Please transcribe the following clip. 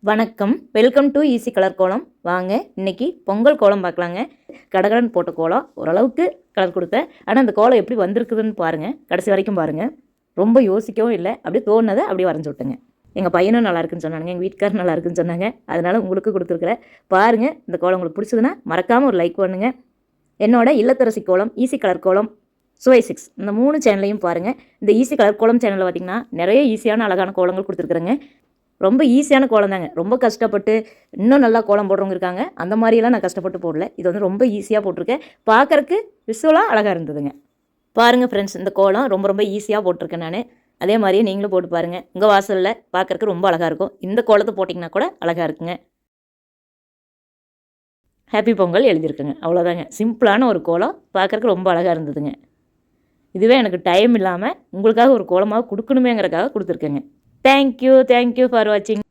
வணக்கம், welcome to easy colour கோலம். வாங்க இன்னைக்கு பொங்கல் கோலம் பார்க்கலாங்க. கடகடன் போட்ட கோலம் ஓரளவுக்கு கலர் கொடுத்தேன். ஆனால் அந்த கோலம் எப்படி வந்திருக்குதுன்னு பாருங்கள், கடைசி வரைக்கும் பாருங்கள். ரொம்ப யோசிக்கவும் இல்லை, அப்படியே தோணுனதை அப்படியே வரைஞ்சி விட்டுங்க. எங்கள் பையனும் நல்லா இருக்குன்னு சொன்னாங்க, எங்கள் வீட்டுக்காரர் நல்லா இருக்குன்னு சொன்னாங்க. அதனால் உங்களுக்கு கொடுத்துருக்குறேன். பாருங்கள், இந்த கோலம் உங்களுக்கு பிடிச்சதுன்னா மறக்காமல் ஒரு லைக் பண்ணுங்கள். என்னோட இல்லத்தரசி கோலம், ஈஸி கலர் கோலம், சுவை 6 இந்த 3 சேனலையும் பாருங்கள். இந்த ஈஸி கலர் கோலம் சேனலில் பார்த்திங்கன்னா நிறைய ஈஸியான அழகான கோலங்கள் கொடுத்துருக்குறேங்க. ரொம்ப ஈஸியான கோலம் தாங்க. ரொம்ப கஷ்டப்பட்டு இன்னும் நல்லா கோலம் போடுறவங்க இருக்காங்க. அந்த மாதிரியெல்லாம் நான் கஷ்டப்பட்டு போடல. இது வந்து ரொம்ப ஈஸியாக போட்டிருக்கேன். பார்க்குறக்கு விசுவலாக அழகாக இருந்ததுங்க. பாருங்கள் ஃப்ரெண்ட்ஸ், இந்த கோலம் ரொம்ப ரொம்ப ஈஸியாக போட்டிருக்கேன் நான். அதே மாதிரியே நீங்களும் போட்டு பாருங்கள். உங்கள் வாசலில் பார்க்குறக்கு ரொம்ப அழகாக இருக்கும். இந்த கோலத்தை போட்டிங்கன்னா கூட அழகாக இருக்குங்க. ஹாப்பி பொங்கல் எழுதியிருக்குங்க. அவ்வளோதாங்க. சிம்பிளான ஒரு கோலம், பார்க்குறக்கு ரொம்ப அழகாக இருந்ததுங்க. இதுவே எனக்கு டைம் இல்லாமல் உங்களுக்காக ஒரு கோலமாக கொடுக்கணுமேங்கிறக்காக கொடுத்துருக்கேங்க. தேங்க்யூ ஃபார் வாட்சிங்.